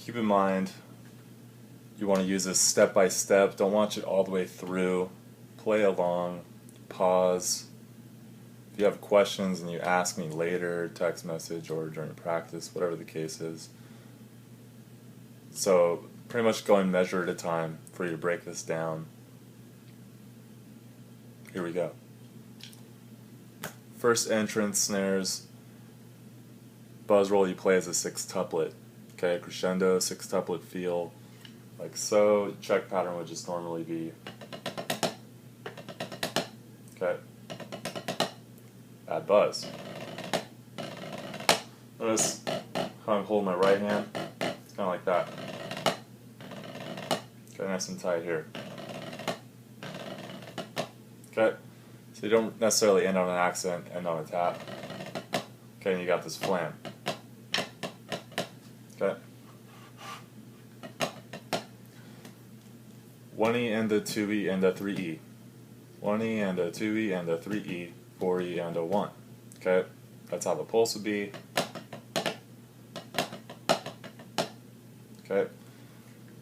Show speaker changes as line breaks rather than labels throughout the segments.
keep in mind you want to use this step by step. Don't watch it all the way through. Play along, pause. If you have questions and you ask me later, text message or during practice, whatever the case is. So pretty much going measure at a time for you to break this down. Here we go. First entrance snares, buzz roll you play as a sextuplet. Okay, crescendo, sextuplet feel, like so. Check pattern would just normally be. Okay. Add buzz. Notice how I'm holding my right hand. It's kind of like that. Okay, nice and tight here. Okay, so you don't necessarily end on an accent, end on a tap. Okay, and you got this flam. Okay. 1E and a 2E and a 3E. 1E and a 2E and a 3E, 4E and a 1. Okay, that's how the pulse would be. Okay,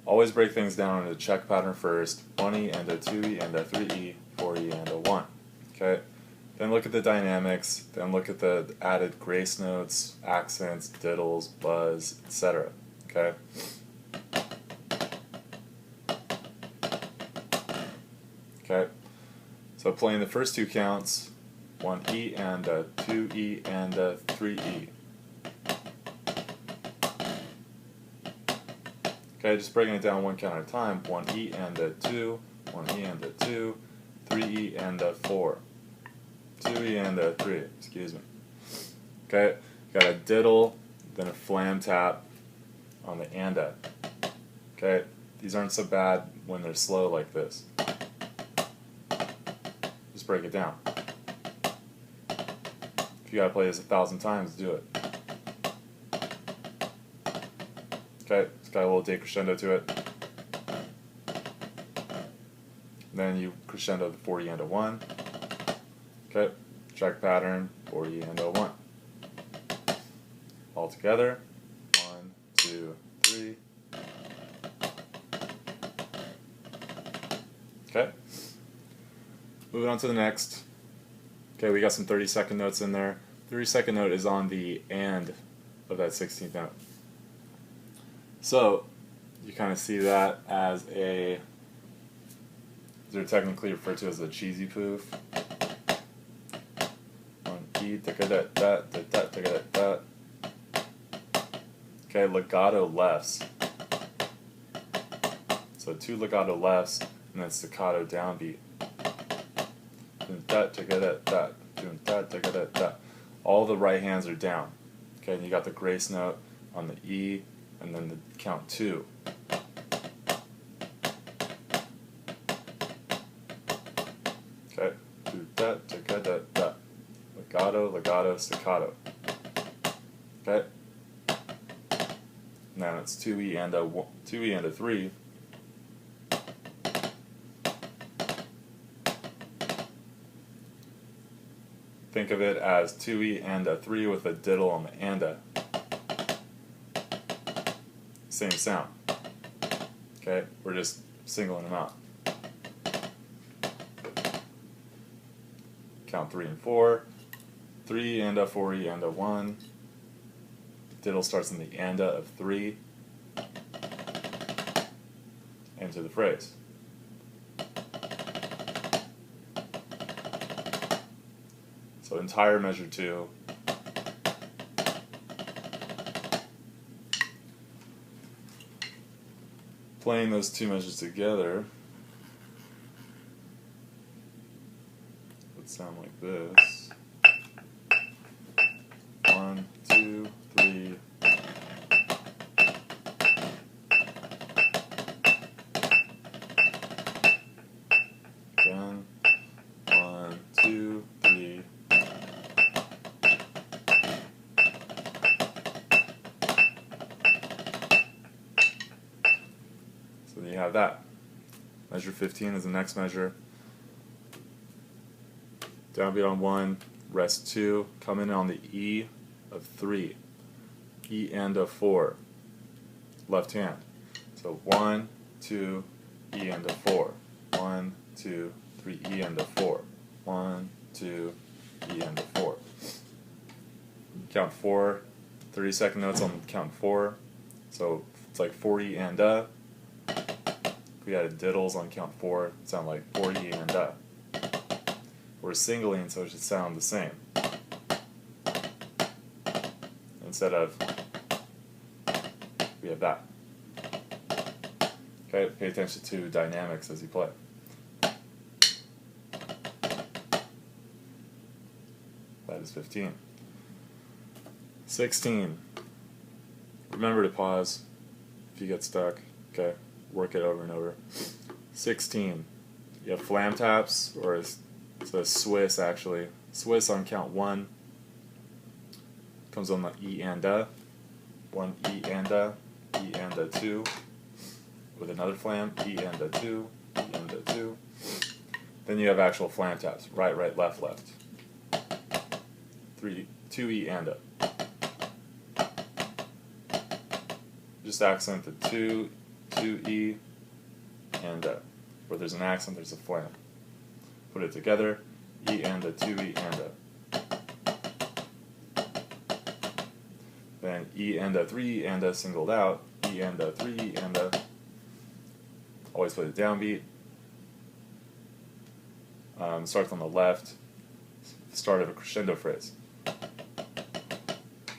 always break things down into check pattern first. 1E and a 2E and a 3E, 4E and a 1. Okay, then look at the dynamics, then look at the added grace notes, accents, diddles, buzz, etc. Okay. Okay, so playing the first two counts, 1E and a 2E and a 3E. Okay, just breaking it down one count at a time. 1E and a 2, 1E and a 2, 3E and a 4, 2E and a 3, excuse me. Okay, got a diddle, then a flam tap on the anda. Okay, these aren't so bad when they're slow like this. Just break it down. If you gotta play this 1,000 times, do it. Okay, it's got a little decrescendo to it. Then you crescendo the 4E and a 1. Okay, check pattern, 4E and a 1. All together. 1, 2, 3. Okay. Moving on to the next. Okay, we got some 30-second notes in there. 30-second note is on the and of that 16th note. So, you kind of see that as a, they're technically referred to as a cheesy poof. Okay, legato lefts. So 2 legato lefts, and then staccato downbeat. All the right hands are down. Okay, and you got the grace note on the E, and then the count 2. Okay, legato, legato, staccato. Okay, now it's 2E and a 2E and a 3. Think of it as 2E and a 3 with a diddle on the anda. Same sound. Okay, we're just singling them out. Count 3 and 4. 3 and a 4E and a 1. Diddle starts in the anda of 3. Into the phrase. So entire measure 2. Playing those two measures together would sound like this. 1, 2, 3. Again. 1, 2, 3. So then you have that. Measure 15 is the next measure. Downbeat on 1, rest 2, come in on the E of 3, E and a 4. left hand. So 1, 2, E and a 4. 1, 2, 3, E and a 4. 1, 2, E and a 4. Count 4, 30-second notes on count 4. So it's like 4E and a. If we added diddles on count 4, it'd sound like 4E and a. We're singling, so it should sound the same. Instead of, we have that. Okay, pay attention to dynamics as you play. That is 15. 16. Remember to pause if you get stuck. Okay, work it over and over. 16. You have flam taps, or it's a Swiss actually. Swiss on count 1. Comes on the E and a. 1 E and a. E and a 2. With another flam. E and a 2. E and a 2. Then you have actual flam taps. Right, right, left, left. 2 E and a. Just accent the 2 E and a. Where there's an accent, there's a flam. Put it together. E and a, 2 E and a. Then E and a, 3 E and a singled out. E and a, 3 E and a. Always play the downbeat. Starts on the left. Start of a crescendo phrase.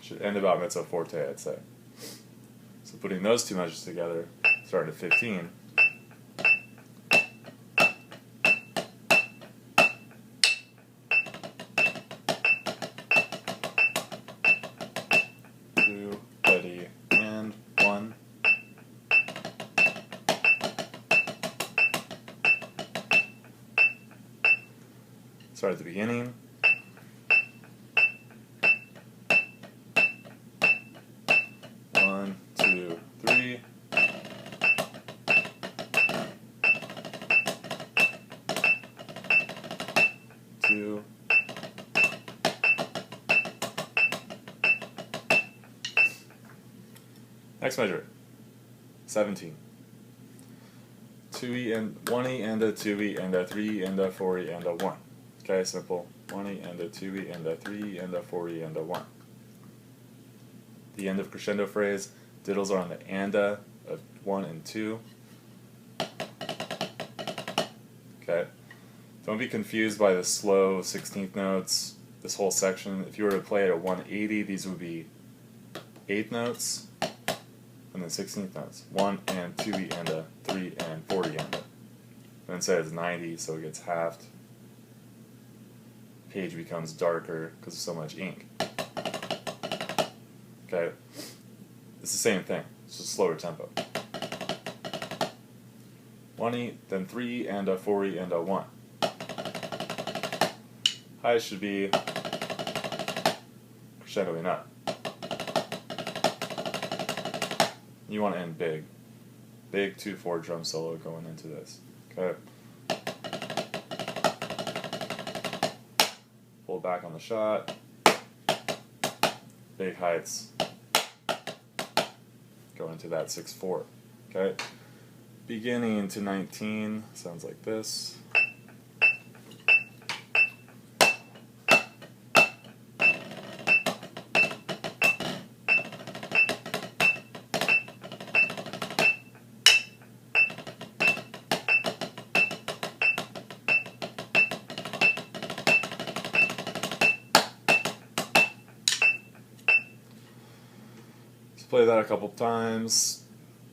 Should end about mezzo forte, I'd say. So putting those two measures together, starting at 15. Two, ready, and 1. Start at the beginning. 1, 2, 3. Two. Next measure. 17. 2E and 1E and a 2E and a 3E and a 4E and a 1. Okay, simple. 1E and a 2E and a 3E and a 4E and a 1. The end of crescendo phrase, diddles are on the anda of 1 and 2. Okay. Don't be confused by the slow 16th notes, this whole section. If you were to play it at 180, these would be 8th notes, and then 16th notes. 1 and 2E and a 3 and 4E and a. And instead it's 90, so it gets halved. Page becomes darker because of so much ink. Okay, it's the same thing, it's just slower tempo. 1E, then 3E and a 4E and a 1. High should be crescendoing up. You want to end big. Big 2/4 drum solo going into this. Okay. Pull back on the shot. Big heights. Go into that 6/4. Okay. Beginning to 19 sounds like this. Play that a couple times.